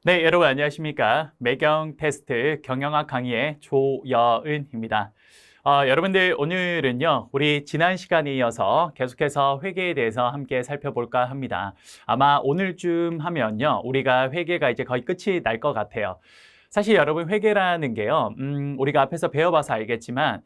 네, 여러분 안녕하십니까? 매경 테스트 경영학 강의의 조여은입니다. 여러분들 오늘은요, 우리 지난 시간에 이어서 계속해서 회계에 대해서 함께 살펴볼까 합니다. 아마 오늘쯤 하면요, 우리가 회계가 이제 거의 끝이 날 것 같아요. 사실 여러분 회계라는 게요, 우리가 앞에서 배워봐서 알겠지만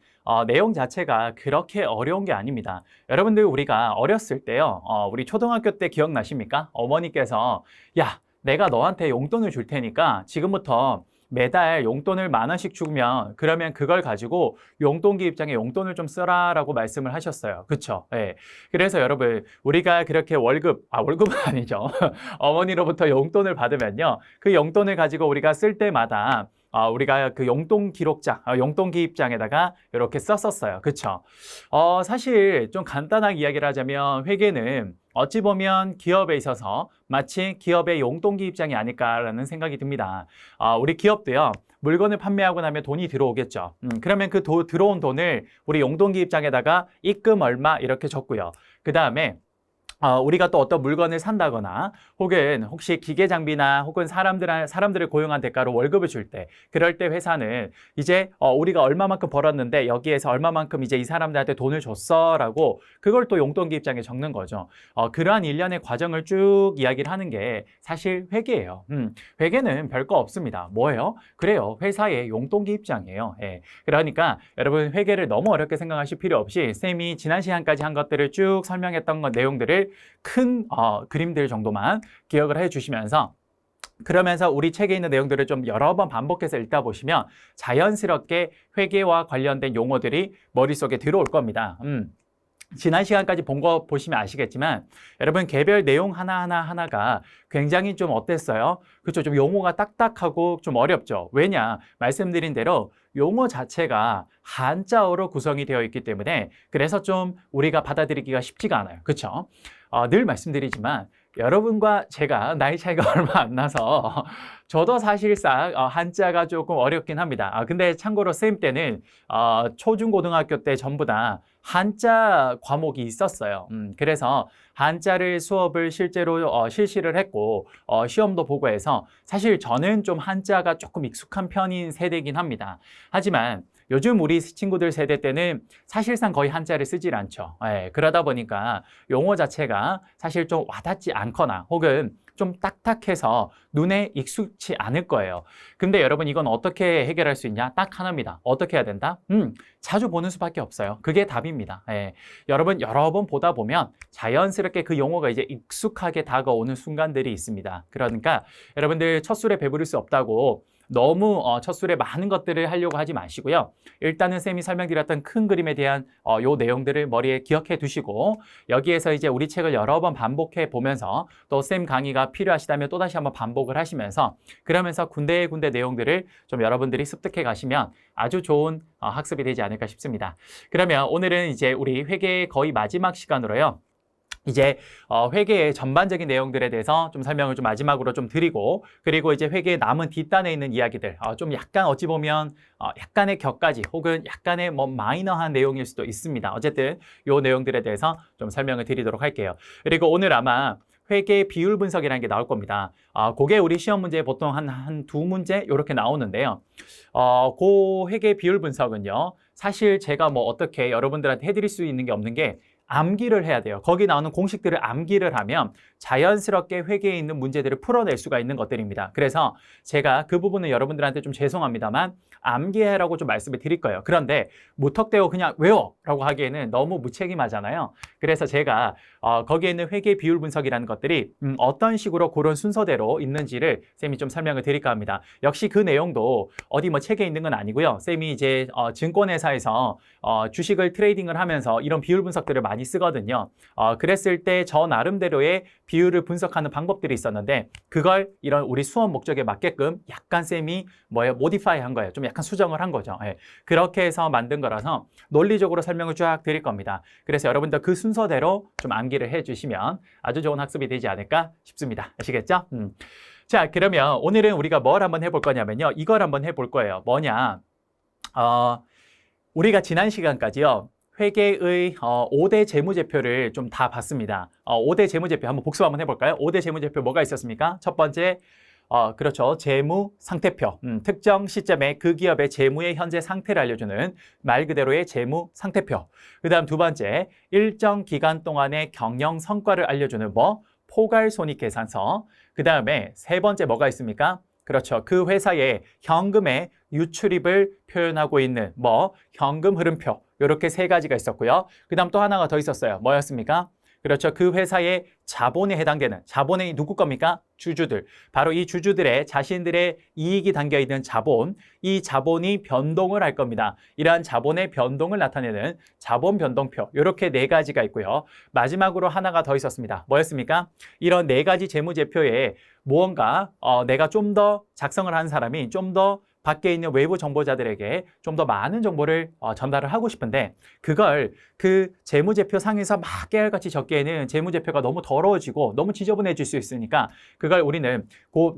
내용 자체가 그렇게 어려운 게 아닙니다. 여러분들 우리가 어렸을 때요, 우리 초등학교 때 기억나십니까? 어머니께서 야, 내가 너한테 용돈을 줄 테니까 지금부터 매달 용돈을 10,000원씩 주면 그러면 그걸 가지고 용돈기 입장에 용돈을 좀 쓰라라고 말씀을 하셨어요. 그쵸? 예. 그래서 여러분 우리가 그렇게 월급은 아니죠. 어머니로부터 용돈을 받으면요. 그 용돈을 가지고 우리가 쓸 때마다 우리가 그 용돈 기록장, 용돈 기입장에다가 이렇게 썼었어요. 그쵸? 사실 좀 간단하게 이야기를 하자면 회계는 어찌 보면 기업에 있어서 마치 기업의 용돈 기입장이 아닐까라는 생각이 듭니다. 우리 기업도요. 물건을 판매하고 나면 돈이 들어오겠죠. 그러면 그 들어온 돈을 우리 용돈 기입장에다가 입금 얼마 이렇게 적고요. 그 다음에 우리가 또 어떤 물건을 산다거나 혹시 기계 장비나 혹은 사람들을 고용한 대가로 월급을 줄 때 그럴 때 회사는 이제 우리가 얼마만큼 벌었는데 여기에서 얼마만큼 이제 이 사람들한테 돈을 줬어라고 그걸 또 용돈기 입장에 적는 거죠. 그러한 일련의 과정을 쭉 이야기를 하는 게 사실 회계예요. 회계는 별거 없습니다. 뭐예요? 그래요. 회사의 용돈기 입장이에요. 예. 그러니까 여러분 회계를 너무 어렵게 생각하실 필요 없이 쌤이 지난 시간까지 한 것들을 쭉 설명했던 내용들을 큰 그림들 정도만 기억을 해주시면서 그러면서 우리 책에 있는 내용들을 좀 여러 번 반복해서 읽다 보시면 자연스럽게 회계와 관련된 용어들이 머릿속에 들어올 겁니다. 지난 시간까지 본 거 보시면 아시겠지만 여러분 개별 내용 하나가 굉장히 좀 어땠어요? 그렇죠? 좀 용어가 딱딱하고 좀 어렵죠? 왜냐? 말씀드린 대로 용어 자체가 한자어로 구성이 되어 있기 때문에 그래서 좀 우리가 받아들이기가 쉽지가 않아요. 그렇죠? 늘 말씀드리지만 여러분과 제가 나이 차이가 얼마 안 나서 저도 사실상 한자가 조금 어렵긴 합니다. 근데 참고로 쌤 때는 초중고등학교 때 전부 다 한자 과목이 있었어요. 그래서 한자를 수업을 실제로 실시를 했고 시험도 보고 해서 사실 저는 좀 한자가 조금 익숙한 편인 세대이긴 합니다. 하지만 요즘 우리 친구들 세대 때는 사실상 거의 한자를 쓰질 않죠. 예, 그러다 보니까 용어 자체가 사실 좀 와닿지 않거나 혹은 좀 딱딱해서 눈에 익숙치 않을 거예요. 근데 여러분 이건 어떻게 해결할 수 있냐? 딱 하나입니다. 어떻게 해야 된다? 자주 보는 수밖에 없어요. 그게 답입니다. 예. 여러분 여러 번 보다 보면 자연스럽게 그 용어가 이제 익숙하게 다가오는 순간들이 있습니다. 그러니까 여러분들 첫 술에 배부를 수 없다고 너무 첫 술에 많은 것들을 하려고 하지 마시고요. 일단은 쌤이 설명드렸던 큰 그림에 대한 요 내용들을 머리에 기억해 두시고 여기에서 이제 우리 책을 여러 번 반복해 보면서 또 쌤 강의가 필요하시다면 또다시 한번 반복을 하시면서 그러면서 군데군데 내용들을 좀 여러분들이 습득해 가시면 아주 좋은 학습이 되지 않을까 싶습니다. 그러면 오늘은 이제 우리 회계의 거의 마지막 시간으로요. 이제 회계의 전반적인 내용들에 대해서 좀 설명을 좀 마지막으로 좀 드리고 그리고 이제 회계의 남은 뒷단에 있는 이야기들 좀 약간 어찌 보면 약간의 격가지 혹은 약간의 뭐 마이너한 내용일 수도 있습니다. 어쨌든 요 내용들에 대해서 좀 설명을 드리도록 할게요. 그리고 오늘 아마 회계 비율 분석이라는 게 나올 겁니다. 그게 우리 시험 문제에 보통 한 두 문제 이렇게 나오는데요. 그 회계 비율 분석은요. 사실 제가 뭐 어떻게 여러분들한테 해드릴 수 있는 게 없는 게 암기를 해야 돼요. 거기 나오는 공식들을 암기를 하면 자연스럽게 회계에 있는 문제들을 풀어낼 수가 있는 것들입니다. 그래서 제가 그 부분은 여러분들한테 좀 죄송합니다만 암기해라고 좀 말씀을 드릴 거예요. 그런데 무턱대고 그냥 외워! 라고 하기에는 너무 무책임하잖아요. 그래서 제가 거기에 있는 회계 비율 분석이라는 것들이 어떤 식으로 그런 순서대로 있는지를 쌤이 좀 설명을 드릴까 합니다. 역시 그 내용도 어디 뭐 책에 있는 건 아니고요. 쌤이 이제 증권회사에서 주식을 트레이딩을 하면서 이런 비율 분석들을 많이 쓰거든요. 그랬을 때 저 나름대로의 비율을 분석하는 방법들이 있었는데 그걸 이런 우리 수업 목적에 맞게끔 약간 쌤이 모디파이 한 거예요. 좀 약간 수정을 한 거죠. 예. 그렇게 해서 만든 거라서 논리적으로 설명을 쫙 드릴 겁니다. 그래서 여러분들 그 순서대로 좀 암기를 해주시면 아주 좋은 학습이 되지 않을까 싶습니다. 아시겠죠? 자, 그러면 오늘은 우리가 뭘 한번 해볼 거냐면요. 이걸 한번 해볼 거예요. 뭐냐? 우리가 지난 시간까지요. 회계의 5대 재무제표를 좀 다 봤습니다. 5대 재무제표 한번 복습 한번 해볼까요? 5대 재무제표 뭐가 있었습니까? 첫 번째, 그렇죠. 재무 상태표. 특정 시점에 그 기업의 재무의 현재 상태를 알려주는 말 그대로의 재무 상태표. 그 다음 두 번째, 일정 기간 동안의 경영 성과를 알려주는 포괄손익계산서. 그 다음에 세 번째 뭐가 있습니까? 그렇죠. 그 회사의 현금의 유출입을 표현하고 있는 현금 흐름표. 이렇게 세 가지가 있었고요. 그 다음 또 하나가 더 있었어요. 뭐였습니까? 그렇죠. 그 회사의 자본에 해당되는, 자본이 누구 겁니까? 주주들. 바로 이 주주들의 자신들의 이익이 담겨있는 자본, 이 자본이 변동을 할 겁니다. 이러한 자본의 변동을 나타내는 자본 변동표. 이렇게 네 가지가 있고요. 마지막으로 하나가 더 있었습니다. 뭐였습니까? 이런 네 가지 재무제표에 무언가 내가 좀 더 작성을 한 사람이 좀 더 밖에 있는 외부 정보자들에게 좀 더 많은 정보를 전달을 하고 싶은데 그걸 그 재무제표 상에서 막 깨알같이 적기에는 재무제표가 너무 더러워지고 너무 지저분해질 수 있으니까 그걸 우리는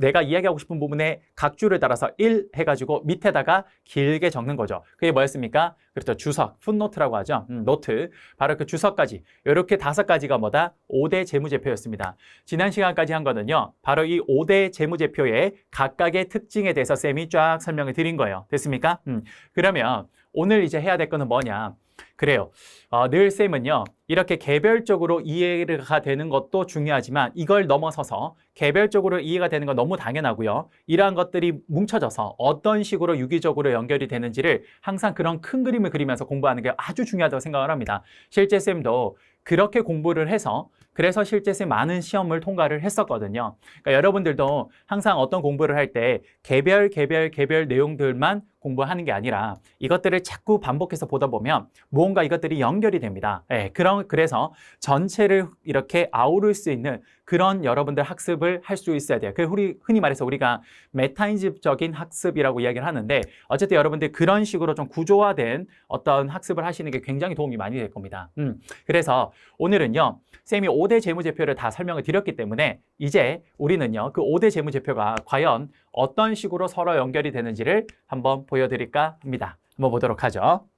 내가 이야기하고 싶은 부분에 각 줄을 따라서 1 해가지고 밑에다가 길게 적는 거죠. 그게 뭐였습니까? 그렇죠. 주석, 풋노트라고 하죠. 노트. 바로 그 주석까지. 이렇게 5가지가 5대 재무제표였습니다. 지난 시간까지 한 거는요. 바로 이 5대 재무제표의 각각의 특징에 대해서 쌤이 쫙 설명을 드린 거예요. 됐습니까? 그러면 오늘 이제 해야 될 거는 뭐냐? 그래요. 늘 쌤은요. 이렇게 개별적으로 이해가 되는 것도 중요하지만 이걸 넘어서서 개별적으로 이해가 되는 건 너무 당연하고요. 이러한 것들이 뭉쳐져서 어떤 식으로 유기적으로 연결이 되는지를 항상 그런 큰 그림을 그리면서 공부하는 게 아주 중요하다고 생각을 합니다. 실제 쌤도 그렇게 공부를 해서 그래서 실제 쌤 많은 시험을 통과를 했었거든요. 그러니까 여러분들도 항상 어떤 공부를 할 때 개별 내용들만 공부하는 게 아니라 이것들을 자꾸 반복해서 보다 보면 무언가 이것들이 연결이 됩니다. 그래서 전체를 이렇게 아우를 수 있는 그런 여러분들 학습을 할 수 있어야 돼요. 흔히 말해서 우리가 메타인지적인 학습이라고 이야기를 하는데 어쨌든 여러분들 그런 식으로 좀 구조화된 어떤 학습을 하시는 게 굉장히 도움이 많이 될 겁니다. 그래서 오늘은요. 쌤이 5대 재무제표를 다 설명을 드렸기 때문에 이제 우리는요. 그 5대 재무제표가 과연 어떤 식으로 서로 연결이 되는지를 한번 보여드릴까 합니다. 한번 보도록 하죠.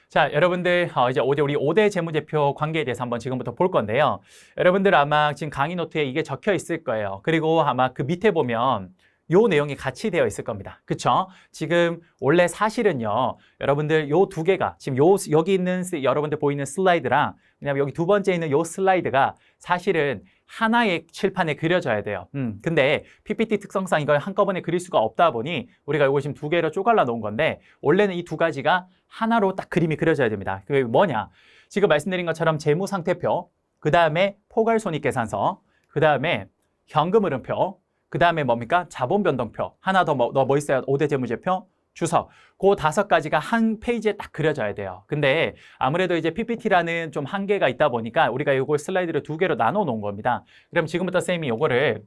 자, 여러분들 이제 우리 5대 재무제표 관계에 대해서 한번 지금부터 볼 건데요. 여러분들 아마 지금 강의 노트에 이게 적혀 있을 거예요. 그리고 아마 그 밑에 보면 요 내용이 같이 되어 있을 겁니다. 그쵸? 지금 원래 사실은요, 여러분들 요 두 개가 지금 여기 있는 여러분들 보이는 슬라이드랑 왜냐면 여기 두 번째 있는 요 슬라이드가 사실은 하나의 칠판에 그려져야 돼요. 근데 PPT 특성상 이걸 한꺼번에 그릴 수가 없다 보니 우리가 이거 지금 두 개로 쪼갈라 놓은 건데 원래는 이 두 가지가 하나로 딱 그림이 그려져야 됩니다. 그게 뭐냐? 지금 말씀드린 것처럼 재무상태표, 그 다음에 포괄손익계산서, 그 다음에 현금흐름표, 그 다음에 뭡니까? 자본변동표. 하나 더 뭐 있어요? 5대 재무제표? 주석. 그 5가지가 한 페이지에 딱 그려져야 돼요. 근데 아무래도 이제 PPT라는 좀 한계가 있다 보니까 우리가 이걸 슬라이드를 2개로 나눠 놓은 겁니다. 그럼 지금부터 쌤이 이거를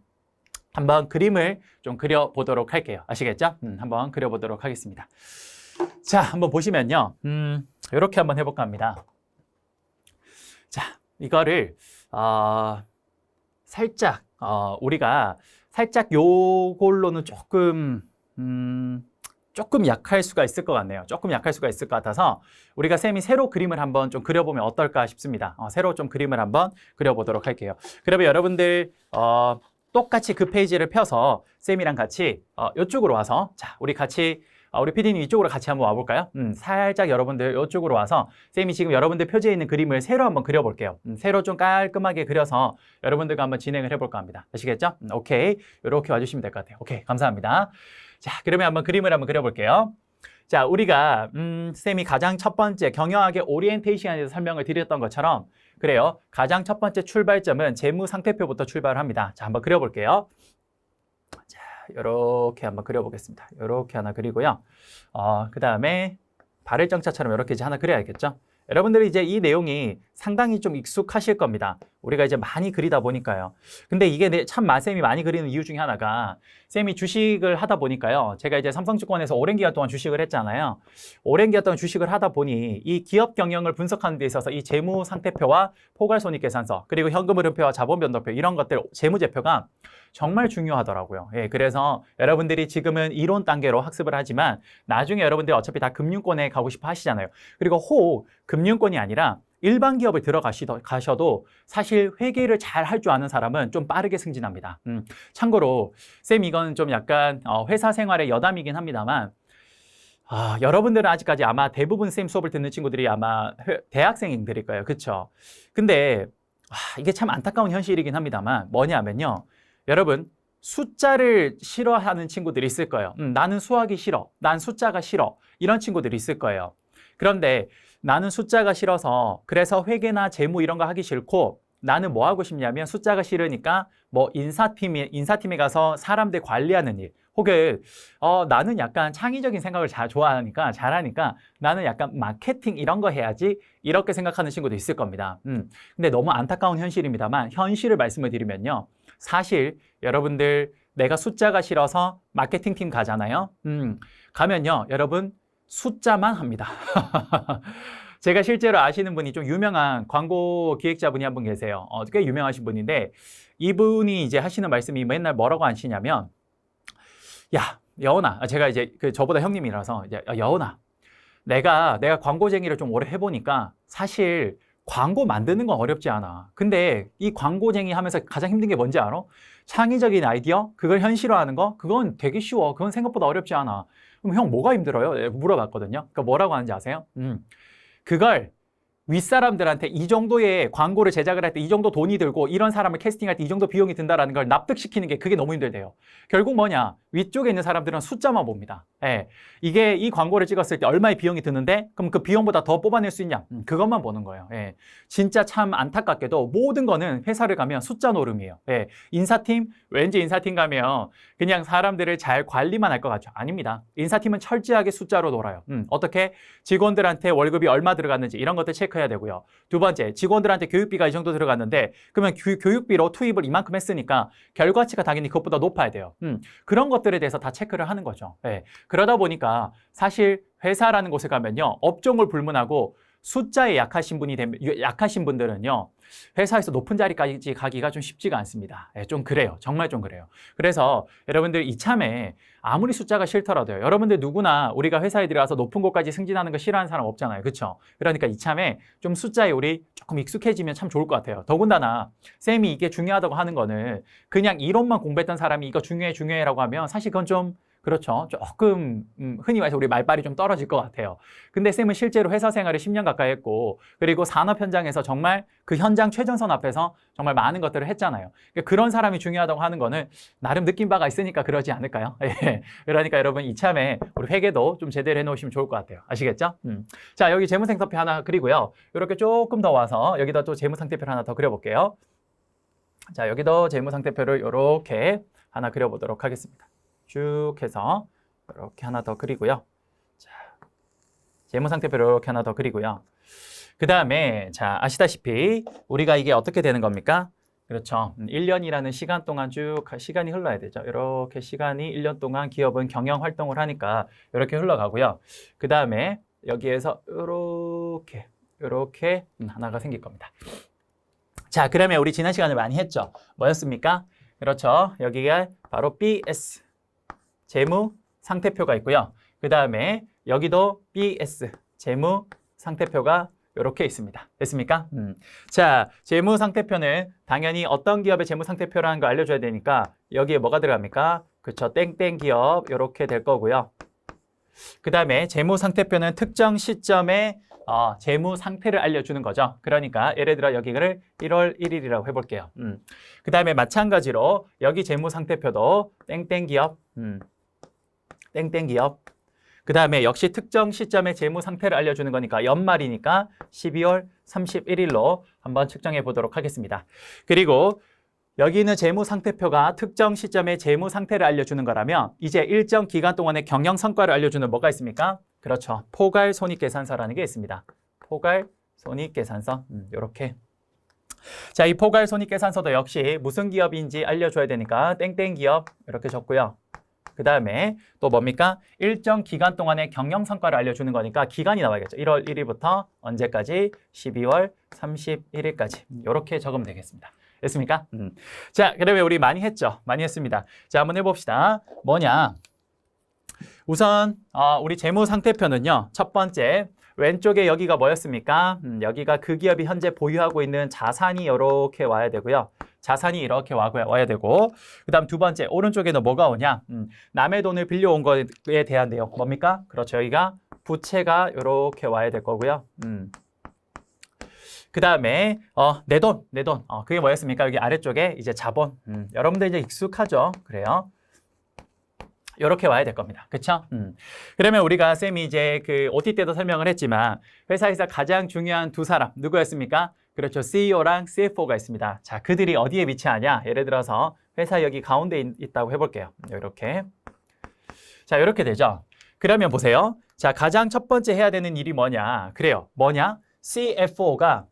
한번 그림을 좀 그려보도록 할게요. 아시겠죠? 한번 그려보도록 하겠습니다. 자, 한번 보시면요. 이렇게 한번 해볼까 합니다. 자, 이거를 살짝 우리가 살짝 요걸로는 조금 약할 수가 있을 것 같네요. 조금 약할 수가 있을 것 같아서 우리가 쌤이 새로 그림을 한번 좀 그려보면 어떨까 싶습니다. 새로 좀 그림을 한번 그려보도록 할게요. 그러면 여러분들 똑같이 그 페이지를 펴서 쌤이랑 같이 이쪽으로 와서 자, 우리 PD님 이쪽으로 같이 한번 와볼까요? 살짝 여러분들 이쪽으로 와서 쌤이 지금 여러분들 표지에 있는 그림을 새로 한번 그려볼게요. 새로 좀 깔끔하게 그려서 여러분들과 한번 진행을 해볼까 합니다. 아시겠죠? 오케이. 이렇게 와주시면 될 것 같아요. 오케이. 감사합니다. 자, 그러면 한번 그림을 한번 그려볼게요. 자, 우리가 쌤이 가장 첫 번째 경영학의 오리엔테이션에 대해서 설명을 드렸던 것처럼 그래요. 가장 첫 번째 출발점은 재무 상태표부터 출발합니다. 자, 한번 그려볼게요. 자, 이렇게 한번 그려보겠습니다. 이렇게 하나 그리고요. 그 다음에 발을정자처럼 이렇게 이제 하나 그려야겠죠. 여러분들이 이제 이 내용이 상당히 좀 익숙하실 겁니다. 우리가 이제 많이 그리다 보니까요. 근데 이게 참 쌤이 많이 그리는 이유 중에 하나가 쌤이 주식을 하다 보니까요. 제가 이제 삼성증권에서 오랜 기간 동안 주식을 했잖아요. 오랜 기간 동안 주식을 하다 보니 이 기업 경영을 분석하는 데 있어서 이 재무 상태표와 포괄손익계산서 그리고 현금흐름표와 자본변동표 이런 것들 재무제표가 정말 중요하더라고요. 예, 그래서 여러분들이 지금은 이론 단계로 학습을 하지만 나중에 여러분들이 어차피 다 금융권에 가고 싶어 하시잖아요. 그리고 금융권이 아니라 일반 기업을 가셔도 사실 회계를 잘 할 줄 아는 사람은 좀 빠르게 승진합니다. 참고로 쌤 이건 좀 약간 회사 생활의 여담이긴 합니다만 여러분들은 아직까지 아마 대부분 쌤 수업을 듣는 친구들이 아마 대학생들일 거예요. 그쵸? 근데 이게 참 안타까운 현실이긴 합니다만 뭐냐면요. 여러분 숫자를 싫어하는 친구들이 있을 거예요. 나는 수학이 싫어. 난 숫자가 싫어. 이런 친구들이 있을 거예요. 그런데 나는 숫자가 싫어서 그래서 회계나 재무 이런 거 하기 싫고 나는 뭐 하고 싶냐면 숫자가 싫으니까 뭐 인사팀에 가서 사람들 관리하는 일 혹은 나는 약간 창의적인 생각을 잘하니까 나는 약간 마케팅 이런 거 해야지 이렇게 생각하는 친구도 있을 겁니다. 근데 너무 안타까운 현실입니다만 현실을 말씀을 드리면요. 사실 여러분들 내가 숫자가 싫어서 마케팅 팀 가잖아요. 가면요. 여러분 숫자만 합니다. 제가 실제로 아시는 분이 좀 유명한 광고 기획자분이 한 분 계세요. 꽤 유명하신 분인데 이분이 이제 하시는 말씀이 맨날 뭐라고 하시냐면 야, 여원아. 제가 이제 저보다 형님이라서 이제 여원아. 내가 광고쟁이를 좀 오래 해보니까 사실 광고 만드는 건 어렵지 않아. 근데 이 광고쟁이 하면서 가장 힘든 게 뭔지 알아? 창의적인 아이디어? 그걸 현실화하는 거? 그건 되게 쉬워. 그건 생각보다 어렵지 않아. 그럼 형 뭐가 힘들어요? 물어봤거든요. 그러니까 뭐라고 하는지 아세요? 그걸 윗사람들한테 이 정도의 광고를 제작을 할 때 이 정도 돈이 들고 이런 사람을 캐스팅할 때 이 정도 비용이 든다라는 걸 납득시키는 게 그게 너무 힘들대요. 결국 뭐냐? 위쪽에 있는 사람들은 숫자만 봅니다. 예. 이게 이 광고를 찍었을 때 얼마의 비용이 드는데 그럼 그 비용보다 더 뽑아낼 수 있냐? 그것만 보는 거예요. 예. 진짜 참 안타깝게도 모든 거는 회사를 가면 숫자 노름이에요. 예. 인사팀? 왠지 인사팀 가면 그냥 사람들을 잘 관리만 할 것 같죠? 아닙니다. 인사팀은 철저하게 숫자로 놀아요. 어떻게? 직원들한테 월급이 얼마 들어갔는지 이런 것들 체크해야 되고요. 두 번째, 직원들한테 교육비가 이 정도 들어갔는데 그러면 교육비로 투입을 이만큼 했으니까 결과치가 당연히 그것보다 높아야 돼요. 그런 것들에 대해서 다 체크를 하는 거죠. 예. 그러다 보니까 사실 회사라는 곳에 가면요. 업종을 불문하고 숫자에 약하신 분들은요. 회사에서 높은 자리까지 가기가 좀 쉽지가 않습니다. 예, 좀 그래요. 정말 좀 그래요. 그래서 여러분들 이참에 아무리 숫자가 싫더라도요. 여러분들 누구나 우리가 회사에 들어가서 높은 곳까지 승진하는 거 싫어하는 사람 없잖아요. 그렇죠? 그러니까 이참에 좀 숫자에 우리 조금 익숙해지면 참 좋을 것 같아요. 더군다나 쌤이 이게 중요하다고 하는 거는 그냥 이론만 공부했던 사람이 이거 중요해라고 하면 사실 그건 좀 그렇죠. 조금 흔히 말해서 우리 말빨이 좀 떨어질 것 같아요. 근데 쌤은 실제로 회사 생활을 10년 가까이 했고 그리고 산업 현장에서 정말 그 현장 최전선 앞에서 정말 많은 것들을 했잖아요. 그러니까 그런 사람이 중요하다고 하는 거는 나름 느낀 바가 있으니까 그러지 않을까요? 예. 그러니까 여러분 이참에 우리 회계도 좀 제대로 해놓으시면 좋을 것 같아요. 아시겠죠? 자, 여기 재무상태표 하나 그리고요. 이렇게 조금 더 와서 여기다 또 재무상태표를 하나 더 그려볼게요. 자, 여기도 재무상태표를 이렇게 하나 그려보도록 하겠습니다. 쭉 해서 이렇게 하나 더 그리고요. 자, 재무상태표를 이렇게 하나 더 그리고요. 그 다음에 자 아시다시피 우리가 이게 어떻게 되는 겁니까? 그렇죠. 1년이라는 시간 동안 쭉 시간이 흘러야 되죠. 이렇게 시간이 1년 동안 기업은 경영 활동을 하니까 이렇게 흘러가고요. 그 다음에 여기에서 이렇게 하나가 생길 겁니다. 자, 그러면 우리 지난 시간에 많이 했죠. 뭐였습니까? 그렇죠. 여기가 바로 BS. 재무 상태표가 있고요. 그 다음에 여기도 BS 재무 상태표가 이렇게 있습니다. 됐습니까? 자, 재무 상태표는 당연히 어떤 기업의 재무 상태표라는 거 알려줘야 되니까 여기에 뭐가 들어갑니까? 그렇죠. 땡땡 기업 이렇게 될 거고요. 그 다음에 재무 상태표는 특정 시점에 재무 상태를 알려주는 거죠. 그러니까 예를 들어 여기를 1월 1일이라고 해볼게요. 그 다음에 마찬가지로 여기 재무 상태표도 땡땡 기업 땡땡 기업. 그 다음에 역시 특정 시점의 재무 상태를 알려주는 거니까 연말이니까 12월 31일로 한번 측정해 보도록 하겠습니다. 그리고 여기 있는 재무 상태표가 특정 시점의 재무 상태를 알려주는 거라면 이제 일정 기간 동안의 경영 성과를 알려주는 뭐가 있습니까? 그렇죠. 포괄 손익계산서라는 게 있습니다. 포괄 손익계산서. 이렇게. 자, 이 포괄 손익계산서도 역시 무슨 기업인지 알려줘야 되니까 땡땡 기업 이렇게 적고요. 그 다음에 또 뭡니까? 일정 기간 동안의 경영 성과를 알려주는 거니까 기간이 나와야겠죠. 1월 1일부터 언제까지? 12월 31일까지. 이렇게 적으면 되겠습니다. 됐습니까? 자, 그러면 우리 많이 했죠? 많이 했습니다. 자, 한번 해봅시다. 뭐냐? 우선 우리 재무 상태표는요. 첫 번째, 왼쪽에 여기가 뭐였습니까? 여기가 그 기업이 현재 보유하고 있는 자산이 이렇게 와야 되고요. 자산이 이렇게 와야 되고, 그 다음 두 번째, 오른쪽에는 뭐가 오냐? 남의 돈을 빌려온 거에 대한 내용. 뭡니까? 그렇죠. 여기가 부채가 이렇게 와야 될 거고요. 그 다음에 내 돈. 그게 뭐였습니까? 여기 아래쪽에 이제 자본. 여러분들 이제 익숙하죠? 그래요. 이렇게 와야 될 겁니다. 그쵸? 그러면 우리가 쌤이 이제 그 OT 때도 설명을 했지만 회사에서 가장 중요한 두 사람 누구였습니까? 그렇죠. CEO랑 CFO가 있습니다. 자, 그들이 어디에 위치하냐? 예를 들어서 회사 여기 가운데 있다고 해볼게요. 이렇게. 자, 이렇게 되죠. 그러면 보세요. 자, 가장 첫 번째 해야 되는 일이 뭐냐? 그래요. 뭐냐? CFO가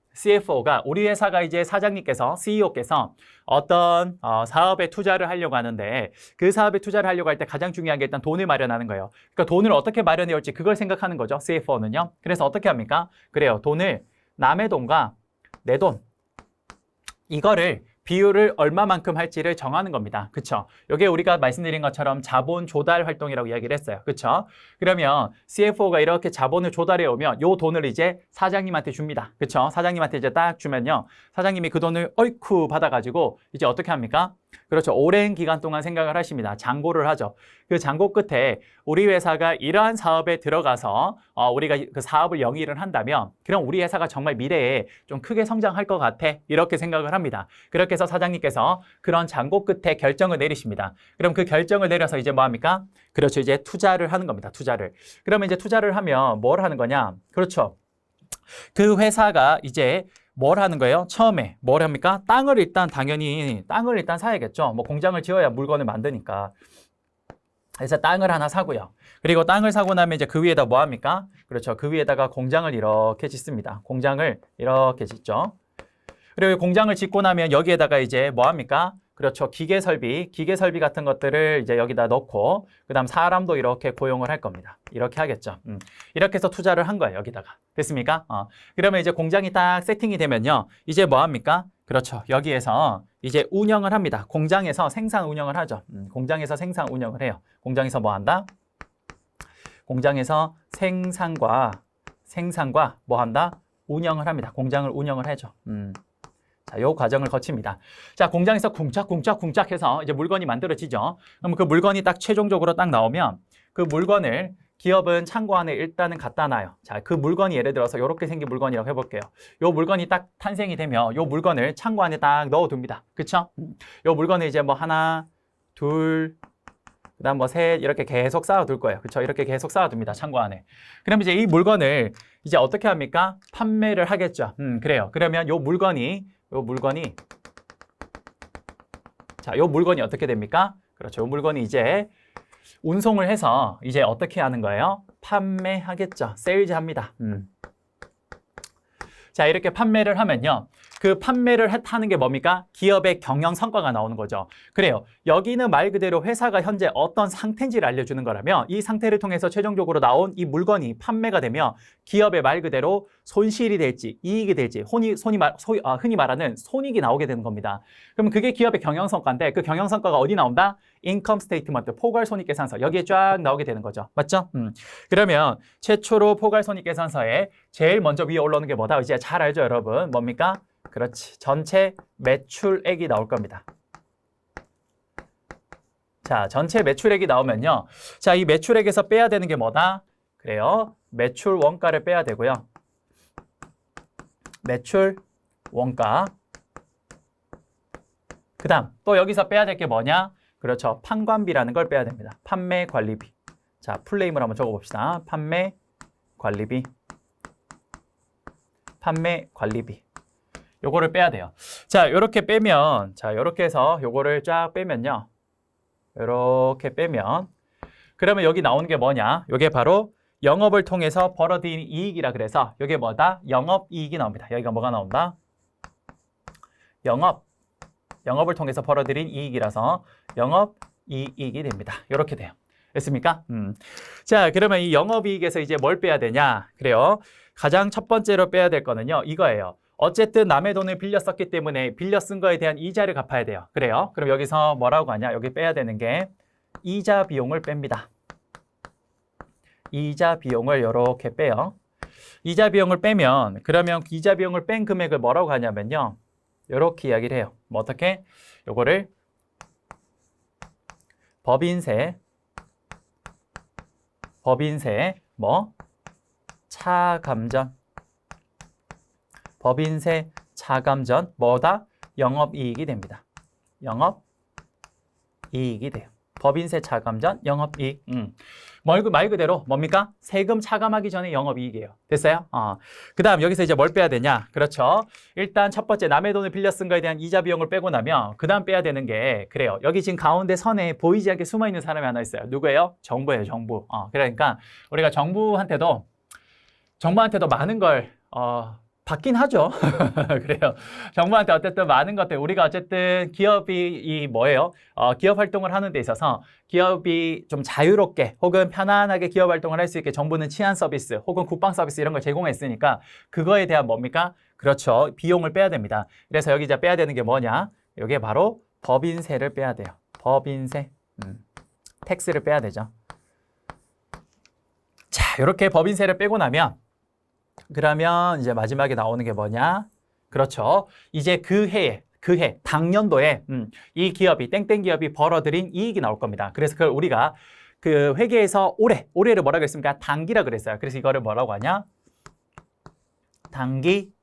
우리 회사가 이제 사장님께서 CEO께서 어떤 사업에 투자를 하려고 하는데 그 사업에 투자를 하려고 할 때 가장 중요한 게 일단 돈을 마련하는 거예요. 그러니까 돈을 어떻게 마련해 올지 그걸 생각하는 거죠. CFO는요. 그래서 어떻게 합니까? 그래요. 돈을 남의 돈과 내 돈 이거를 비율을 얼마만큼 할지를 정하는 겁니다. 그쵸? 이게 우리가 말씀드린 것처럼 자본 조달 활동이라고 이야기를 했어요. 그쵸? 그러면 CFO가 이렇게 자본을 조달해 오면 요 돈을 이제 사장님한테 줍니다. 그쵸? 사장님한테 이제 딱 주면요. 사장님이 그 돈을 어이쿠 받아가지고 이제 어떻게 합니까? 그렇죠. 오랜 기간 동안 생각을 하십니다. 잔고를 하죠. 그 잔고 끝에 우리 회사가 이러한 사업에 들어가서 우리가 그 사업을 영위를 한다면 그럼 우리 회사가 정말 미래에 좀 크게 성장할 것 같아. 이렇게 생각을 합니다. 그렇게 해서 사장님께서 그런 잔고 끝에 결정을 내리십니다. 그럼 그 결정을 내려서 이제 뭐 합니까? 그렇죠. 이제 투자를 하는 겁니다. 투자를. 그러면 이제 투자를 하면 뭘 하는 거냐? 그렇죠. 그 회사가 이제 뭘 하는 거예요? 처음에 뭘 합니까? 땅을 일단 사야겠죠. 뭐 공장을 지어야 물건을 만드니까. 그래서 땅을 하나 사고요. 그리고 땅을 사고 나면 이제 그 위에다 뭐 합니까? 그렇죠. 그 위에다가 공장을 이렇게 짓습니다. 공장을 이렇게 짓죠. 그리고 공장을 짓고 나면 여기에다가 이제 뭐 합니까? 그렇죠. 기계 설비 같은 것들을 이제 여기다 넣고 그다음 사람도 이렇게 고용을 할 겁니다. 이렇게 하겠죠. 이렇게 해서 투자를 한 거예요. 여기다가. 됐습니까? 그러면 이제 공장이 딱 세팅이 되면요. 이제 뭐 합니까? 그렇죠. 여기에서 이제 운영을 합니다. 공장에서 생산 운영을 하죠. 공장에서 생산 운영을 해요. 공장에서 뭐 한다? 공장에서 생산과 뭐 한다? 운영을 합니다. 공장을 운영을 하죠. 자, 요 과정을 거칩니다. 자, 공장에서 쿵짝쿵짝 해서 이제 물건이 만들어지죠. 그럼 그 물건이 딱 최종적으로 딱 나오면 그 물건을 기업은 창고 안에 일단은 갖다 놔요. 자, 그 물건이 예를 들어서 이렇게 생긴 물건이라고 해볼게요. 요 물건이 딱 탄생이 되면 요 물건을 창고 안에 딱 넣어둡니다. 그쵸? 요 물건을 이제 뭐 하나, 둘, 그 다음 뭐 셋 이렇게 계속 쌓아둘 거예요. 그쵸? 이렇게 계속 쌓아둡니다. 창고 안에. 그럼 이제 이 물건을 이제 어떻게 합니까? 판매를 하겠죠. 그래요. 그러면 요 물건이 자, 요 물건이 어떻게 됩니까? 그렇죠. 요 물건이 이제 운송을 해서 이제 어떻게 하는 거예요? 판매하겠죠. 세일즈 합니다. 자, 이렇게 판매를 하면요. 그 판매를 하는 게 뭡니까? 기업의 경영 성과가 나오는 거죠. 그래요. 여기는 말 그대로 회사가 현재 어떤 상태인지를 알려주는 거라면 이 상태를 통해서 최종적으로 나온 이 물건이 판매가 되면 기업의 말 그대로 손실이 될지 이익이 될지 흔히 말하는 손익이 나오게 되는 겁니다. 그럼 그게 기업의 경영 성과인데 그 경영 성과가 어디 나온다? 인컴 스테이트먼트, 포괄손익계산서 여기에 쫙 나오게 되는 거죠. 맞죠? 그러면 최초로 포괄손익계산서에 제일 먼저 위에 올라오는 게 뭐다? 이제 잘 알죠, 여러분? 뭡니까? 그렇지. 전체 매출액이 나올 겁니다. 자, 전체 매출액이 나오면요. 자, 이 매출액에서 빼야 되는 게 뭐다? 그래요. 매출 원가를 빼야 되고요. 매출 원가. 그 다음 또 여기서 빼야 될 게 뭐냐? 그렇죠. 판관비라는 걸 빼야 됩니다. 판매 관리비. 자, 풀네임을 한번 적어봅시다. 판매 관리비. 판매 관리비. 요거를 빼야 돼요. 자, 요렇게 빼면, 자, 요렇게 해서 요거를 쫙 빼면요. 요렇게 빼면, 그러면 여기 나오는 게 뭐냐? 요게 바로 영업을 통해서 벌어들인 이익이라 그래서 요게 뭐다? 영업이익이 나옵니다. 여기가 뭐가 나온다? 영업을 통해서 벌어들인 이익이라서 영업이익이 됩니다. 요렇게 돼요. 됐습니까? 자, 그러면 이 영업이익에서 이제 뭘 빼야 되냐? 그래요. 가장 첫 번째로 빼야 될 거는요. 이거예요. 어쨌든 남의 돈을 빌려 썼기 때문에 빌려 쓴 거에 대한 이자를 갚아야 돼요. 그래요. 그럼 여기서 뭐라고 하냐? 여기 빼야 되는 게 이자 비용을 뺍니다. 이자 비용을 이렇게 빼요. 이자 비용을 빼면 그러면 이자 비용을 뺀 금액을 뭐라고 하냐면요. 이렇게 이야기를 해요. 뭐 어떻게? 요거를 법인세 뭐 차감전 법인세 차감전 뭐다? 영업이익이 됩니다. 영업이익이 돼요. 법인세 차감전 영업이익. 말 그대로 뭡니까? 세금 차감하기 전에 영업이익이에요. 됐어요? 그 다음 여기서 이제 뭘 빼야 되냐? 그렇죠. 일단 첫 번째 남의 돈을 빌려 쓴 거에 대한 이자 비용을 빼고 나면 그 다음 빼야 되는 게 그래요. 여기 지금 가운데 선에 보이지 않게 숨어있는 사람이 하나 있어요. 누구예요? 정부예요. 정부. 그러니까 우리가 정부한테도 많은 걸 받긴 하죠. 그래요. 정부한테 어쨌든 많은 것들, 우리가 어쨌든 기업이 뭐예요? 기업 활동을 하는 데 있어서 기업이 좀 자유롭게 혹은 편안하게 기업 활동을 할 수 있게 정부는 치안 서비스 혹은 국방 서비스 이런 걸 제공했으니까 그거에 대한 뭡니까? 그렇죠. 비용을 빼야 됩니다. 그래서 여기 이제 빼야 되는 게 뭐냐? 이게 바로 법인세를 빼야 돼요. 법인세. 텍스를 빼야 되죠. 자, 이렇게 법인세를 빼고 나면 그러면 이제 마지막에 나오는 게 뭐냐? 그렇죠. 이제 그 해, 당년도에 이 기업이, 땡땡 기업이 벌어들인 이익이 나올 겁니다. 그래서 그걸 우리가 그 회계에서 올해를 뭐라고 했습니까? 당기라 그랬어요. 그래서 이거를 뭐라고 하냐? 당기,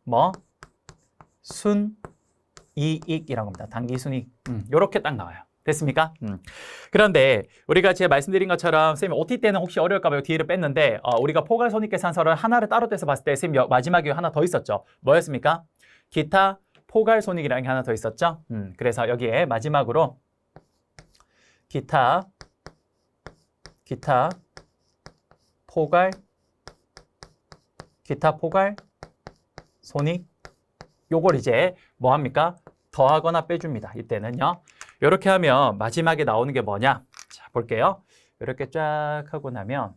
순이익이라고 합니다. 당기 순이익. 요렇게 딱 나와요. 됐습니까? 그런데 우리가 지금 말씀드린 것처럼 쌤이 OT 때는 혹시 어려울까 봐 뒤를 뺐는데 우리가 포괄손익계산서를 하나를 따로 떼서 봤을 때 쌤이 마지막에 하나 더 있었죠. 뭐였습니까? 기타 포괄손익이라는 게 하나 더 있었죠. 그래서 여기에 마지막으로 기타 포괄 손익 요걸 이제 뭐 합니까? 더하거나 빼줍니다. 이때는요. 이렇게 하면 마지막에 나오는 게 뭐냐? 자, 볼게요. 이렇게 쫙 하고 나면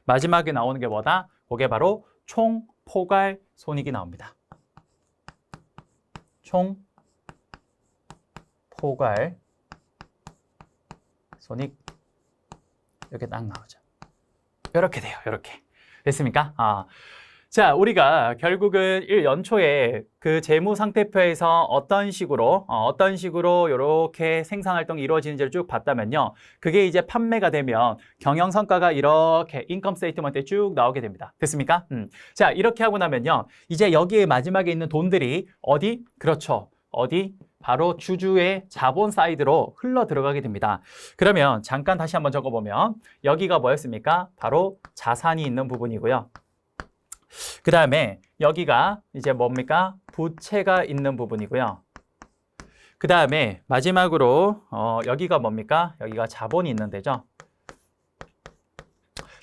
마지막에 나오는 게 뭐다? 그게 바로 총 포괄 손익이 나옵니다. 총 포괄 손익 이렇게 딱 나오죠. 이렇게 돼요. 이렇게. 됐습니까? 자, 우리가 결국은 연초에 그 재무상태표에서 어떤 식으로 이렇게 생산활동이 이루어지는지를 쭉 봤다면요. 그게 이제 판매가 되면 경영성과가 이렇게 인컴 스테이트먼트에 쭉 나오게 됩니다. 됐습니까? 자, 이렇게 하고 나면요. 이제 여기에 마지막에 있는 돈들이 어디? 그렇죠. 어디? 바로 주주의 자본 사이드로 흘러 들어가게 됩니다. 그러면 잠깐 다시 한번 적어보면 여기가 뭐였습니까? 바로 자산이 있는 부분이고요. 그 다음에 여기가 이제 뭡니까? 부채가 있는 부분이고요. 그 다음에 마지막으로 여기가 뭡니까? 여기가 자본이 있는 데죠.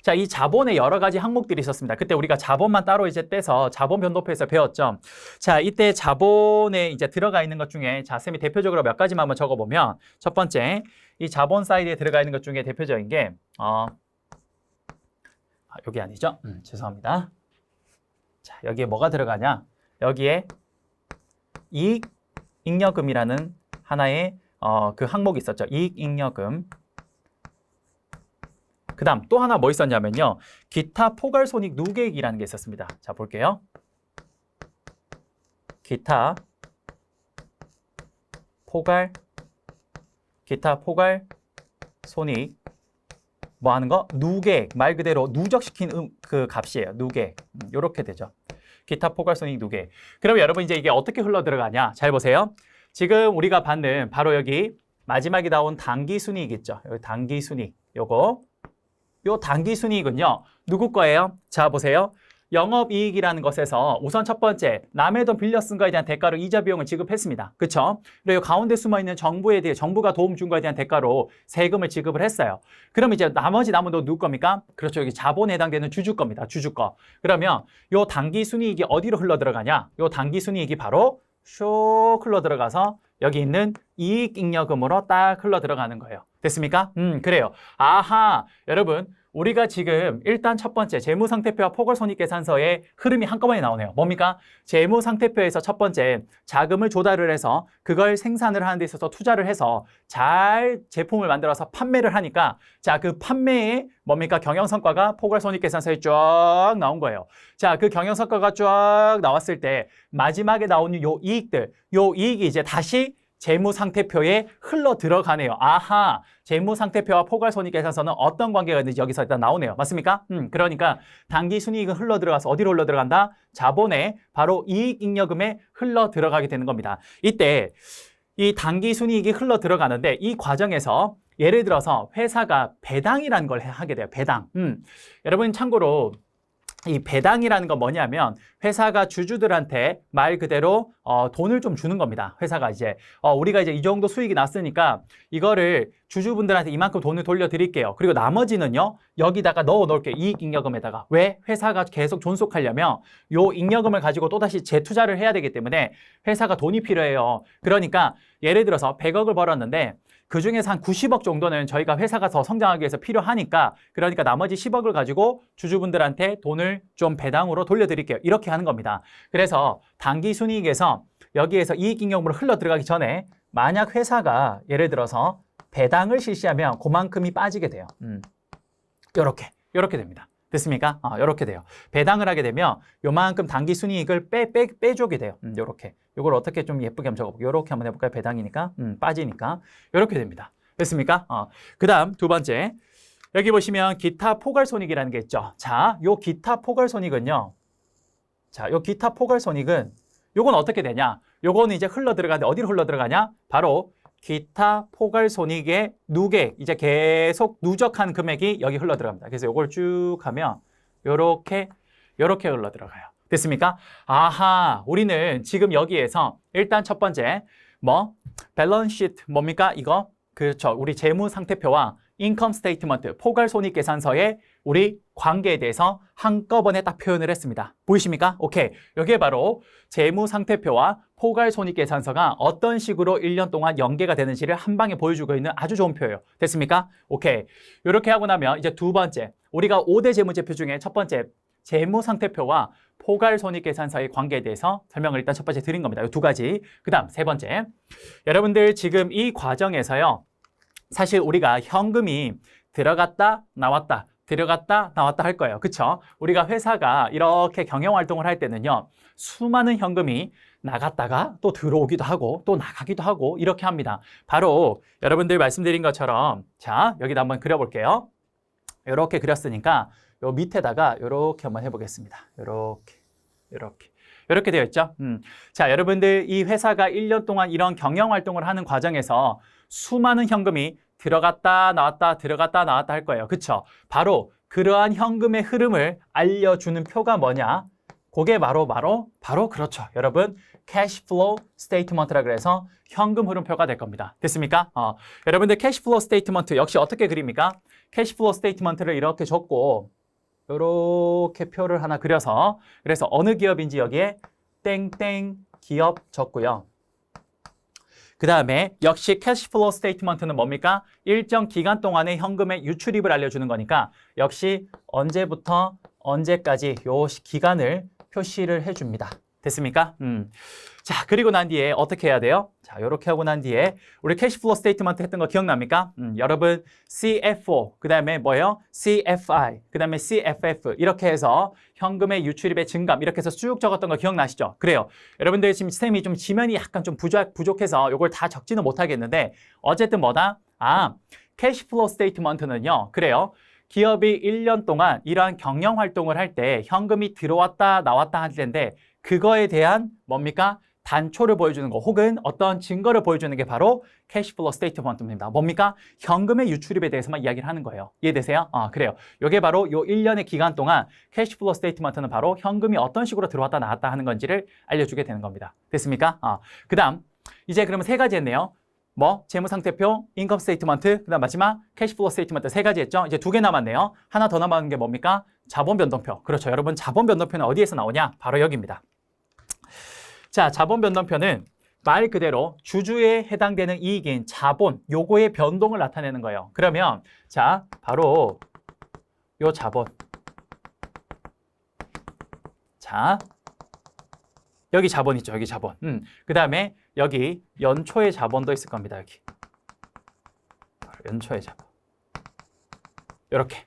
자, 이 자본에 여러 가지 항목들이 있었습니다. 그때 우리가 자본만 따로 이제 떼서 자본 변동표에서 배웠죠. 자, 이때 자본에 이제 들어가 있는 것 중에 자, 쌤이 대표적으로 몇 가지만 한번 적어보면 첫 번째, 이 자본 사이드에 들어가 있는 것 중에 대표적인 게 여기 아니죠? 죄송합니다. 자, 여기에 뭐가 들어가냐? 여기에 이익잉여금이라는 하나의 그 항목이 있었죠. 이익잉여금. 그 다음 또 하나 뭐 있었냐면요. 기타 포괄손익 누계액이라는 게 있었습니다. 자, 볼게요. 기타 포괄손익 뭐 하는 거? 누계액, 말 그대로 누적시킨 그 값이에요. 누계액. 요렇게 되죠. 기타 포괄손익 누계액. 그럼 여러분 이제 이게 어떻게 흘러 들어가냐? 잘 보세요. 지금 우리가 받는 바로 여기 마지막에 나온 당기순이익 있죠. 여기 당기순이익. 요 당기순이익은요. 누구 거예요? 자, 보세요. 영업이익이라는 것에서 우선 첫 번째 남의 돈 빌려 쓴 거에 대한 대가로 이자 비용을 지급했습니다. 그렇죠? 그리고 가운데 숨어있는 정부가 도움 준 거에 대한 대가로 세금을 지급을 했어요. 그럼 이제 나머지 남은 돈 누구 겁니까? 그렇죠. 여기 자본에 해당되는 주주 겁니다. 주주 거. 그러면 요 당기순이익이 어디로 흘러 들어가냐? 요 당기순이익이 바로 슉 흘러 들어가서 여기 있는 이익잉여금으로 딱 흘러 들어가는 거예요. 됐습니까? 그래요. 아하, 여러분 우리가 지금 일단 첫 번째 재무상태표와 포괄손익계산서의 흐름이 한꺼번에 나오네요. 뭡니까? 재무상태표에서 첫 번째 자금을 조달을 해서 그걸 생산을 하는 데 있어서 투자를 해서 잘 제품을 만들어서 판매를 하니까 자, 그 판매의 뭡니까? 경영성과가 포괄손익계산서에 쫙 나온 거예요. 자, 그 경영성과가 쫙 나왔을 때 마지막에 나오는 요 이익들, 요 이익이 이제 다시 재무상태표에 흘러 들어가네요. 아하, 재무상태표와 포괄손익계산서는 어떤 관계가 있는지 여기서 일단 나오네요. 맞습니까? 그러니까 당기순이익은 흘러 들어가서 어디로 흘러 들어간다? 자본에 바로 이익잉여금에 흘러 들어가게 되는 겁니다. 이때 이 당기순이익이 흘러 들어가는데 이 과정에서 예를 들어서 회사가 배당이라는 걸 하게 돼요. 배당. 여러분 참고로 이 배당이라는 건 뭐냐면 회사가 주주들한테 말 그대로 돈을 좀 주는 겁니다. 회사가 이제 우리가 이제 이 정도 수익이 났으니까 이거를 주주분들한테 이만큼 돈을 돌려드릴게요. 그리고 나머지는요 여기다가 넣어놓을게요. 이익잉여금에다가. 왜? 회사가 계속 존속하려면 요 잉여금을 가지고 또다시 재투자를 해야 되기 때문에 회사가 돈이 필요해요. 그러니까 예를 들어서 100억을 벌었는데 그중에서 한 90억 정도는 저희가 회사가 더 성장하기 위해서 필요하니까 그러니까 나머지 10억을 가지고 주주분들한테 돈을 좀 배당으로 돌려드릴게요. 이렇게 하는 겁니다. 그래서 당기순이익에서 여기에서 이익잉여금으로 흘러 들어가기 전에 만약 회사가 예를 들어서 배당을 실시하면 그만큼이 빠지게 돼요. 요렇게 됩니다. 됐습니까? 요렇게 돼요. 배당을 하게 되면 요만큼 당기순이익을 빼주게 돼요. 요렇게. 요걸 어떻게 좀 예쁘게 한번 적어볼게요. 요렇게 한번 해볼까요? 배당이니까. 빠지니까. 요렇게 됩니다. 됐습니까? 그 다음 두 번째. 여기 보시면 기타 포괄손익이라는 게 있죠. 자, 요 기타 포괄손익은요. 자, 요 기타 포괄손익은 요건 어떻게 되냐? 요거는 이제 흘러 들어가는데 어디로 흘러 들어가냐? 바로 기타 포괄손익의 누계, 이제 계속 누적한 금액이 여기 흘러 들어갑니다. 그래서 요걸 쭉 하면 요렇게 흘러 들어가요. 됐습니까? 아하, 우리는 지금 여기에서 일단 첫 번째 밸런스 시트 뭡니까? 이거 그렇죠. 우리 재무상태표와 인컴 스테이트먼트, 포괄손익계산서의 우리 관계에 대해서 한꺼번에 딱 표현을 했습니다. 보이십니까? 오케이. 여기에 바로 재무상태표와 포괄손익계산서가 어떤 식으로 1년 동안 연계가 되는지를 한 방에 보여주고 있는 아주 좋은 표예요. 됐습니까? 오케이. 이렇게 하고 나면 이제 두 번째, 우리가 5대 재무제표 중에 첫 번째 재무상태표와 포괄손익계산서의 관계에 대해서 설명을 일단 첫 번째 드린 겁니다. 이 두 가지. 그 다음 세 번째, 여러분들 지금 이 과정에서요. 사실 우리가 현금이 들어갔다 나왔다 할 거예요. 그쵸? 우리가 회사가 이렇게 경영활동을 할 때는요. 수많은 현금이 나갔다가 또 들어오기도 하고 또 나가기도 하고 이렇게 합니다. 바로 여러분들 말씀드린 것처럼 자, 여기다 한번 그려볼게요. 이렇게 그렸으니까 요 밑에다가 이렇게 한번 해보겠습니다. 이렇게 되어 있죠. 자, 여러분들 이 회사가 1년 동안 이런 경영활동을 하는 과정에서 수많은 현금이 들어갔다 나왔다 할 거예요. 그쵸? 바로 그러한 현금의 흐름을 알려주는 표가 뭐냐? 그게 바로 그렇죠. 여러분 캐시 플로우 스테이트먼트라 그래서 현금 흐름표가 될 겁니다. 됐습니까? 여러분들 캐시 플로우 스테이트먼트 역시 어떻게 그립니까? 캐시 플로우 스테이트먼트를 이렇게 적고 이렇게 표를 하나 그려서 그래서 어느 기업인지 여기에 땡땡 기업 적고요. 그 다음에 역시 캐시플로우 스테이트먼트는 뭡니까? 일정 기간 동안의 현금의 유출입을 알려주는 거니까 역시 언제부터 언제까지 요 기간을 표시를 해줍니다. 됐습니까? 자, 그리고 난 뒤에 어떻게 해야 돼요? 자, 이렇게 하고 난 뒤에 우리 캐시플로우 스테이트먼트 했던 거 기억납니까? 여러분 CFO, 그 다음에 뭐예요? CFI, 그 다음에 CFF 이렇게 해서 현금의 유출입의 증감 이렇게 해서 쭉 적었던 거 기억나시죠? 그래요. 여러분들 지금 쌤이 좀 지면이 약간 좀 부족해서 이걸 다 적지는 못하겠는데 어쨌든 뭐다? 캐시플로우 스테이트먼트는요. 그래요. 기업이 1년 동안 이러한 경영 활동을 할 때 현금이 들어왔다 나왔다 할 텐데 그거에 대한 뭡니까? 단초를 보여주는 거 혹은 어떤 증거를 보여주는 게 바로 캐시플로우 스테이트먼트입니다. 뭡니까? 현금의 유출입에 대해서만 이야기를 하는 거예요. 이해되세요? 그래요. 이게 바로 요 1년의 기간 동안 캐시플로우 스테이트먼트는 바로 현금이 어떤 식으로 들어왔다 나왔다 하는 건지를 알려주게 되는 겁니다. 됐습니까? 그 다음 이제 그러면 세 가지 했네요. 재무상태표, 인컴 스테이트먼트, 그 다음 마지막 캐시플로우 스테이트먼트 세 가지 했죠? 이제 두 개 남았네요. 하나 더 남은 게 뭡니까? 자본변동표. 그렇죠. 여러분 자본변동표는 어디에서 나오냐? 바로 여기입니다. 자, 자본변동표는 말 그대로 주주에 해당되는 이익인 자본, 요거의 변동을 나타내는 거예요. 그러면 자, 바로 요 자본. 자, 여기 자본 있죠. 여기 자본. 그 다음에 여기 연초의 자본도 있을 겁니다. 여기. 연초의 자본. 이렇게.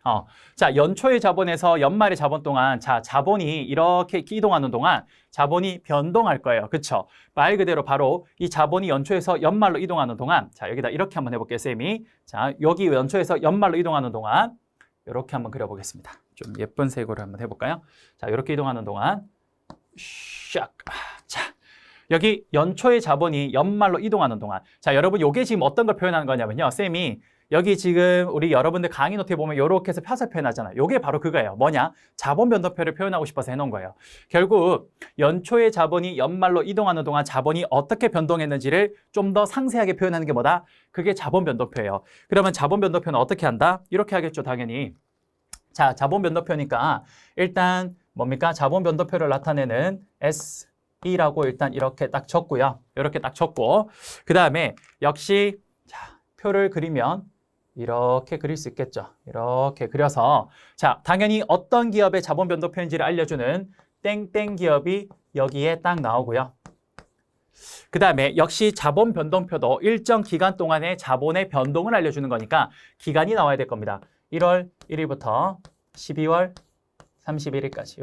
자, 연초의 자본에서 연말의 자본 동안, 자, 자본이 이렇게 이동하는 동안 자본이 변동할 거예요. 그쵸? 말 그대로 바로 이 자본이 연초에서 연말로 이동하는 동안, 자, 여기다 이렇게 한번 해볼게요, 쌤이. 자, 여기 연초에서 연말로 이동하는 동안, 이렇게 한번 그려보겠습니다. 좀 예쁜 색으로 한번 해볼까요? 자, 이렇게 이동하는 동안, 샥. 자, 여기 연초의 자본이 연말로 이동하는 동안. 자, 여러분, 요게 지금 어떤 걸 표현하는 거냐면요. 쌤이 여기 지금 우리 여러분들 강의 노트에 보면 이렇게 해서 펴서 표현하잖아요. 요게 바로 그거예요. 뭐냐? 자본 변동표를 표현하고 싶어서 해놓은 거예요. 결국 연초의 자본이 연말로 이동하는 동안 자본이 어떻게 변동했는지를 좀 더 상세하게 표현하는 게 뭐다? 그게 자본 변동표예요. 그러면 자본 변동표는 어떻게 한다? 이렇게 하겠죠, 당연히. 자, 자본 변동표니까 일단 뭡니까? 자본 변동표를 나타내는 SE라고 일단 이렇게 딱 적고요. 이렇게 딱 적고 그 다음에 역시 자, 표를 그리면 이렇게 그릴 수 있겠죠. 이렇게 그려서 자, 당연히 어떤 기업의 자본 변동표인지를 알려주는 땡땡 기업이 여기에 딱 나오고요. 그 다음에 역시 자본 변동표도 일정 기간 동안의 자본의 변동을 알려주는 거니까 기간이 나와야 될 겁니다. 1월 1일부터 12월 31일까지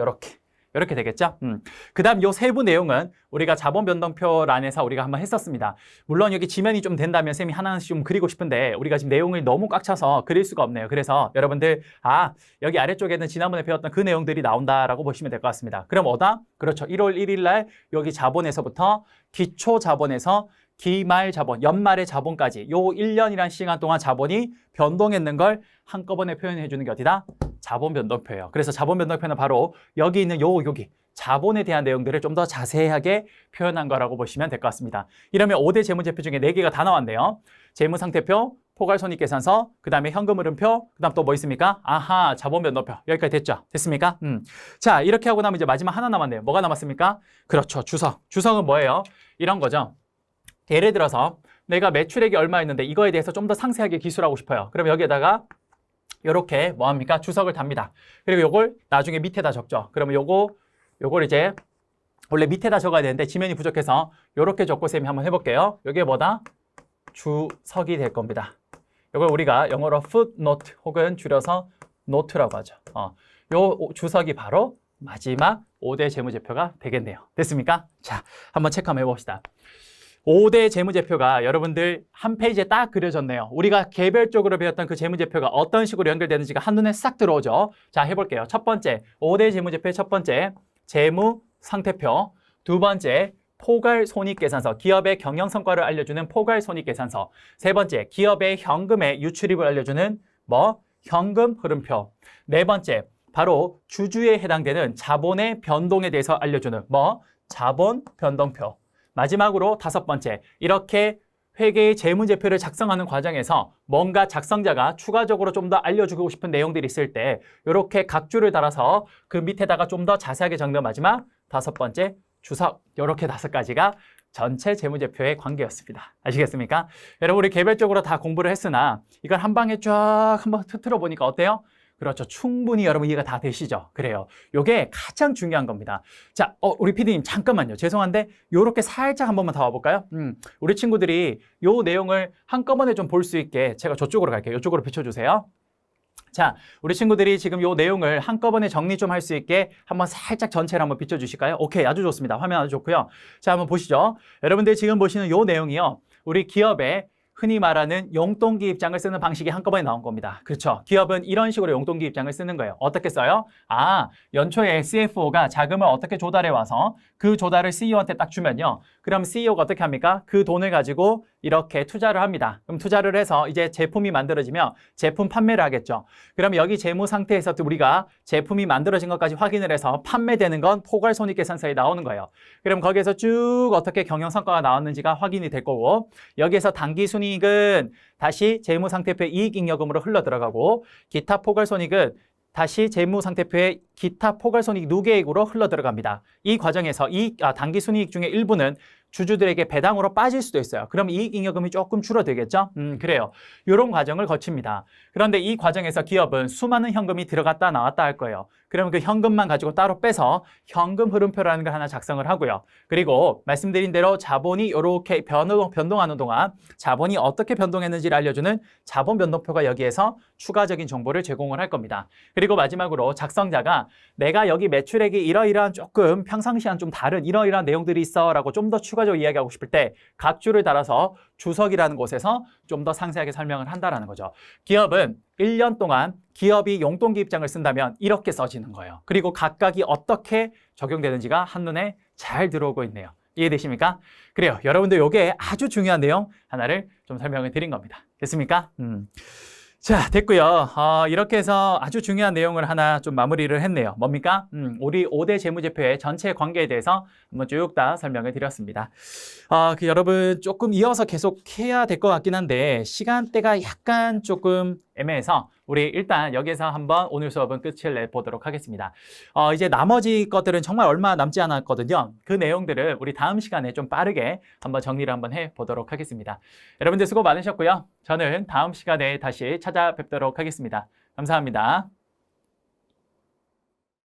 이렇게 되겠죠? 그 다음 요 세부 내용은 우리가 자본 변동표란에서 우리가 한번 했었습니다. 물론 여기 지면이 좀 된다면 쌤이 하나씩 좀 그리고 싶은데 우리가 지금 내용을 너무 꽉 차서 그릴 수가 없네요. 그래서 여러분들 여기 아래쪽에는 지난번에 배웠던 그 내용들이 나온다라고 보시면 될 것 같습니다. 그럼 뭐다? 그렇죠. 1월 1일 날 여기 자본에서부터 기초 자본에서 기말 자본, 연말의 자본까지 요 1년이라는 시간 동안 자본이 변동했는 걸 한꺼번에 표현해 주는 게 어디다? 자본 변동표예요. 그래서 자본 변동표는 바로 여기 있는 여기 자본에 대한 내용들을 좀 더 자세하게 표현한 거라고 보시면 될 것 같습니다. 이러면 5대 재무제표 중에 4개가 다 나왔네요. 재무상태표, 포괄손익계산서, 그 다음에 현금흐름표, 그 다음 또 뭐 있습니까? 아하, 자본 변동표. 여기까지 됐죠? 됐습니까? 자, 이렇게 하고 나면 이제 마지막 하나 남았네요. 뭐가 남았습니까? 그렇죠. 주석. 주석은 뭐예요? 이런 거죠. 예를 들어서 내가 매출액이 얼마였는데 이거에 대해서 좀 더 상세하게 기술하고 싶어요. 그럼 여기에다가 이렇게 뭐합니까? 주석을 답니다. 그리고 요걸 나중에 밑에다 적죠. 그러면 요걸 이제 원래 밑에다 적어야 되는데 지면이 부족해서 요렇게 적고 쌤이 한번 해볼게요. 요게 뭐다? 주석이 될 겁니다. 요걸 우리가 영어로 footnote 혹은 줄여서 note라고 하죠. 요 주석이 바로 마지막 5대 재무제표가 되겠네요. 됐습니까? 자, 한번 체크 한번 해봅시다. 5대 재무제표가 여러분들 한 페이지에 딱 그려졌네요. 우리가 개별적으로 배웠던 그 재무제표가 어떤 식으로 연결되는지가 한눈에 싹 들어오죠. 자, 해볼게요. 첫 번째, 5대 재무제표의 첫 번째, 재무상태표. 두 번째, 포괄손익계산서, 기업의 경영성과를 알려주는 포괄손익계산서. 세 번째, 기업의 현금의 유출입을 알려주는 현금흐름표. 네 번째, 바로 주주에 해당되는 자본의 변동에 대해서 알려주는 자본 변동표. 마지막으로 5번째, 이렇게 회계의 재무제표를 작성하는 과정에서 뭔가 작성자가 추가적으로 좀 더 알려주고 싶은 내용들이 있을 때 이렇게 각 줄을 달아서 그 밑에다가 좀 더 자세하게 적는 마지막 5번째 주석, 이렇게 5가지가 전체 재무제표의 관계였습니다. 아시겠습니까? 여러분 우리 개별적으로 다 공부를 했으나 이걸 한 방에 쫙 한번 틀어 보니까 어때요? 그렇죠. 충분히 여러분 이해가 다 되시죠? 그래요. 요게 가장 중요한 겁니다. 자, 우리 PD님 잠깐만요. 죄송한데 요렇게 살짝 한 번만 더 와볼까요? 우리 친구들이 요 내용을 한꺼번에 좀 볼 수 있게 제가 저쪽으로 갈게요. 이쪽으로 비춰주세요. 자, 우리 친구들이 지금 요 내용을 한꺼번에 정리 좀 할 수 있게 한번 살짝 전체를 한번 비춰주실까요? 오케이, 아주 좋습니다. 화면 아주 좋고요. 자, 한번 보시죠. 여러분들 지금 보시는 요 내용이요. 우리 기업의 흔히 말하는 용돈기 입장을 쓰는 방식이 한꺼번에 나온 겁니다. 그렇죠? 기업은 이런 식으로 용돈기 입장을 쓰는 거예요. 어떻게 써요? 연초에 CFO가 자금을 어떻게 조달해 와서 그 조달을 CEO한테 딱 주면요. 그럼 CEO가 어떻게 합니까? 그 돈을 가지고 이렇게 투자를 합니다. 그럼 투자를 해서 이제 제품이 만들어지면 제품 판매를 하겠죠. 그럼 여기 재무 상태에서 우리가 제품이 만들어진 것까지 확인을 해서 판매되는 건 포괄손익계산서에 나오는 거예요. 그럼 거기에서 쭉 어떻게 경영성과가 나왔는지가 확인이 될 거고 여기에서 당기순이익은 다시 재무상태표의 이익잉여금으로 흘러 들어가고 기타 포괄손익은 다시 재무상태표의 기타 포괄손익 누계액으로 흘러 들어갑니다. 이 과정에서 당기순이익 중에 일부는 주주들에게 배당으로 빠질 수도 있어요. 그럼 이익잉여금이 조금 줄어들겠죠? 그래요. 이런 과정을 거칩니다. 그런데 이 과정에서 기업은 수많은 현금이 들어갔다 나왔다 할 거예요. 그러면 그 현금만 가지고 따로 빼서 현금 흐름표라는 걸 하나 작성을 하고요. 그리고 말씀드린 대로 자본이 이렇게 변동하는 동안 자본이 어떻게 변동했는지를 알려주는 자본 변동표가 여기에서 추가적인 정보를 제공을 할 겁니다. 그리고 마지막으로 작성자가 내가 여기 매출액이 이러이러한 조금 평상시와는 좀 다른 이러이러한 내용들이 있어 라고 좀 더 추가적으로 이야기하고 싶을 때 각 줄을 달아서 주석이라는 곳에서 좀 더 상세하게 설명을 한다는 거죠. 기업은 1년 동안 기업이 용돈기 입장을 쓴다면 이렇게 써지는 거예요. 그리고 각각이 어떻게 적용되는지가 한눈에 잘 들어오고 있네요. 이해되십니까? 그래요. 여러분들 이게 아주 중요한 내용 하나를 좀 설명을 드린 겁니다. 됐습니까? 자, 됐고요. 이렇게 해서 아주 중요한 내용을 하나 좀 마무리를 했네요. 뭡니까? 우리 5대 재무제표의 전체 관계에 대해서 한번 쭉 다 설명을 드렸습니다. 여러분 조금 이어서 계속 해야 될 것 같긴 한데 시간대가 약간 조금 애매해서 우리 일단 여기서 한번 오늘 수업은 끝을 내보도록 하겠습니다. 이제 나머지 것들은 정말 얼마 남지 않았거든요. 그 내용들을 우리 다음 시간에 좀 빠르게 한번 정리를 한번 해보도록 하겠습니다. 여러분들 수고 많으셨고요. 저는 다음 시간에 다시 찾아뵙도록 하겠습니다. 감사합니다.